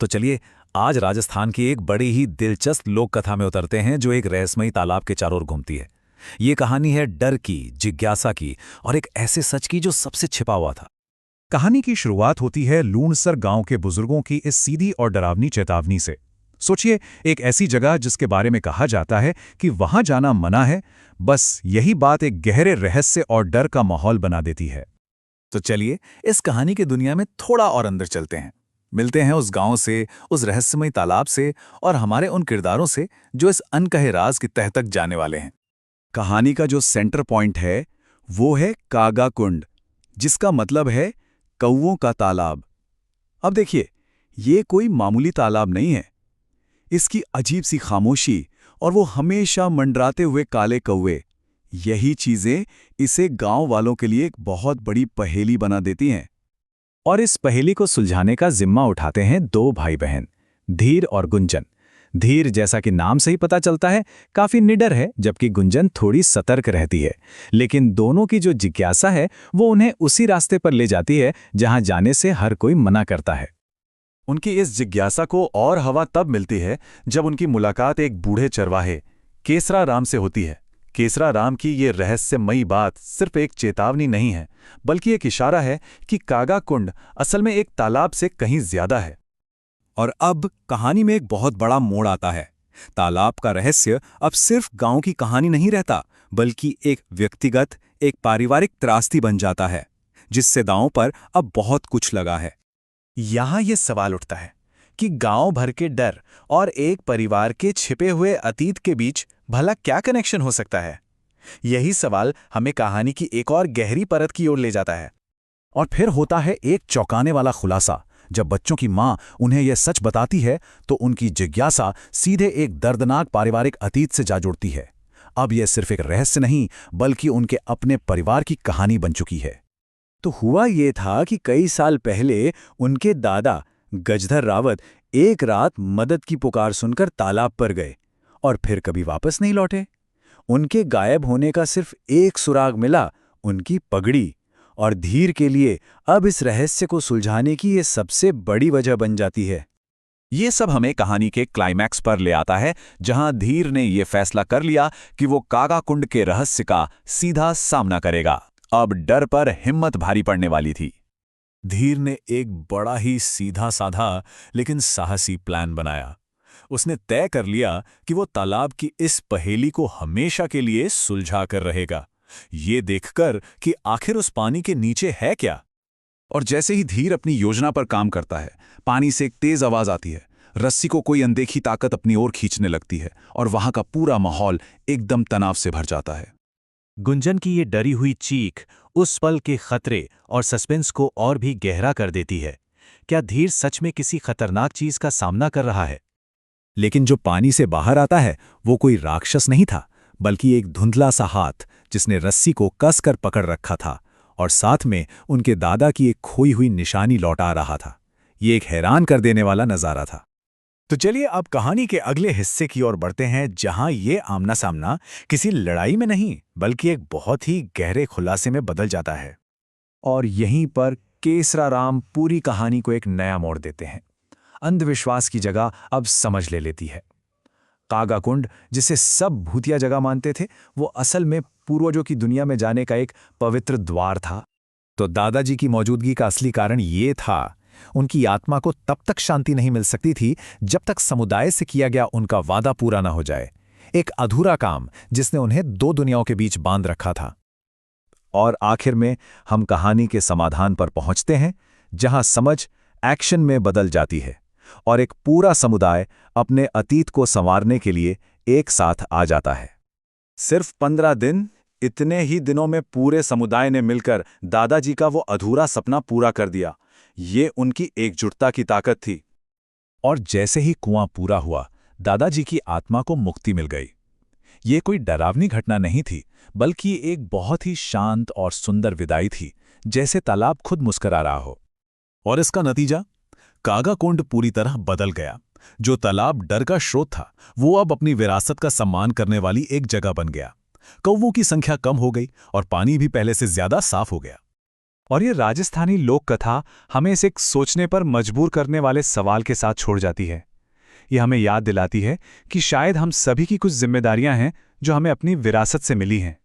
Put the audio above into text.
तो चलिए, आज राजस्थान की एक बड़ी ही दिलचस्प लोक कथा में उतरते हैं जो एक रहस्यमयी तालाब के चारों ओर घूमती है। ये कहानी है डर की, जिज्ञासा की और एक ऐसे सच की जो सबसे छिपा हुआ था। कहानी की शुरुआत होती है लूणसर गांव के बुजुर्गों की इस सीधी और डरावनी चेतावनी से। सोचिए, एक ऐसी जगह जिसके बारे में कहा जाता है कि वहां जाना मना है, बस यही बात एक गहरे रहस्य और डर का माहौल बना देती है। तो चलिए, इस कहानी की दुनिया में थोड़ा और अंदर चलते हैं। मिलते हैं उस गांव से, उस रहस्यमयी तालाब से और हमारे उन किरदारों से जो इस अनकहे राज की तह तक जाने वाले हैं। कहानी का जो सेंटर पॉइंट है वो है कागा कुंड, जिसका मतलब है कौवों का तालाब। अब देखिए, ये कोई मामूली तालाब नहीं है। इसकी अजीब सी खामोशी और वो हमेशा मंडराते हुए काले कौवे, यही चीजें इसे गांव वालों के लिए एक बहुत बड़ी पहेली बना देती हैं। और इस पहेली को सुलझाने का जिम्मा उठाते हैं दो भाई बहन, धीर और गुंजन। धीर, जैसा कि नाम से ही पता चलता है, काफी निडर है, जबकि गुंजन थोड़ी सतर्क रहती है। लेकिन दोनों की जो जिज्ञासा है वो उन्हें उसी रास्ते पर ले जाती है जहां जाने से हर कोई मना करता है। उनकी इस जिज्ञासा को और हवा तब मिलती है जब उनकी मुलाकात एक बूढ़े चरवाहे केसरा राम से होती है। केसरा राम की ये रहस्यमयी बात सिर्फ एक चेतावनी नहीं है, बल्कि एक इशारा है कि कागा कुंड असल में एक तालाब से कहीं ज्यादा है। और अब कहानी में एक बहुत बड़ा मोड़ आता है। तालाब का रहस्य अब सिर्फ गांव की कहानी नहीं रहता, बल्कि एक व्यक्तिगत, एक पारिवारिक त्रासदी बन जाता है, जिससे दांव पर अब बहुत कुछ लगा है। यहाँ ये सवाल उठता है कि गांव भर के डर और एक परिवार के छिपे हुए अतीत के बीच भला क्या कनेक्शन हो सकता है। यही सवाल हमें कहानी की एक और गहरी परत की ओर ले जाता है। और फिर होता है एक चौंकाने वाला खुलासा। जब बच्चों की मां उन्हें यह सच बताती है तो उनकी जिज्ञासा सीधे एक दर्दनाक पारिवारिक अतीत से जा जुड़ती है। अब यह सिर्फ एक रहस्य नहीं, बल्कि उनके अपने परिवार की कहानी बन चुकी है। तो हुआ ये था कि कई साल पहले उनके दादा गजधर रावत एक रात मदद की पुकार सुनकर तालाब पर गए और फिर कभी वापस नहीं लौटे। उनके गायब होने का सिर्फ एक सुराग मिला, उनकी पगड़ी। और धीर के लिए अब इस रहस्य को सुलझाने की ये सबसे बड़ी वजह बन जाती है। ये सब हमें कहानी के क्लाइमैक्स पर ले आता है, जहां धीर ने यह फैसला कर लिया कि वो कागा कुंड के रहस्य का सीधा सामना करेगा। अब डर पर हिम्मत भारी पड़ने वाली थी। धीर ने एक बड़ा ही सीधा साधा लेकिन साहसी प्लान बनाया। उसने तय कर लिया कि वो तालाब की इस पहेली को हमेशा के लिए सुलझा कर रहेगा, ये देखकर कि आखिर उस पानी के नीचे है क्या। और जैसे ही धीर अपनी योजना पर काम करता है, पानी से एक तेज आवाज आती है। रस्सी को कोई अनदेखी ताकत अपनी ओर खींचने लगती है और वहां का पूरा माहौल एकदम तनाव से भर जाता है। गुंजन की ये डरी हुई चीख उस पल के खतरे और सस्पेंस को और भी गहरा कर देती है। क्या धीर सच में किसी खतरनाक चीज का सामना कर रहा है? लेकिन जो पानी से बाहर आता है वो कोई राक्षस नहीं था, बल्कि एक धुंधला सा हाथ जिसने रस्सी को कसकर पकड़ रखा था और साथ में उनके दादा की एक खोई हुई निशानी लौटा रहा था। ये एक हैरान कर देने वाला नजारा था। तो चलिए अब कहानी के अगले हिस्से की ओर बढ़ते हैं, जहां ये आमना सामना किसी लड़ाई में नहीं, बल्कि एक बहुत ही गहरे खुलासे में बदल जाता है। और यहीं पर केसरा राम पूरी कहानी को एक नया मोड़ देते हैं। अंधविश्वास की जगह अब समझ ले लेती है। कागा कुंड, जिसे सब भूतिया जगह मानते थे, वो असल में पूर्वजों की दुनिया में जाने का एक पवित्र द्वार था। तो दादाजी की मौजूदगी का असली कारण ये था, उनकी आत्मा को तब तक शांति नहीं मिल सकती थी जब तक समुदाय से किया गया उनका वादा पूरा न हो जाए। एक अधूरा काम जिसने उन्हें दो दुनियाओं के बीच बांध रखा था। और आखिर में हम कहानी के समाधान पर पहुंचते हैं, जहां समझ एक्शन में बदल जाती है और एक पूरा समुदाय अपने अतीत को संवारने के लिए एक साथ आ जाता है। सिर्फ 15 दिन, इतने ही दिनों में पूरे समुदाय ने मिलकर दादाजी का वो अधूरा सपना पूरा कर दिया। ये उनकी एकजुटता की ताकत थी। और जैसे ही कुआं पूरा हुआ, दादाजी की आत्मा को मुक्ति मिल गई। ये कोई डरावनी घटना नहीं थी, बल्कि एक बहुत ही शांत और सुंदर विदाई थी, जैसे तालाब खुद मुस्कुरा रहा हो। और इसका नतीजा, कागा कुंड पूरी तरह बदल गया। जो तालाब डर का स्रोत था, वो अब अपनी विरासत का सम्मान करने वाली एक जगह बन गया। कौवों की संख्या कम हो गई और पानी भी पहले से ज्यादा साफ हो गया। और ये राजस्थानी लोक कथा हमें इसे एक सोचने पर मजबूर करने वाले सवाल के साथ छोड़ जाती है। ये हमें याद दिलाती है कि शायद हम सभी की कुछ जिम्मेदारियां हैं जो हमें अपनी विरासत से मिली हैं।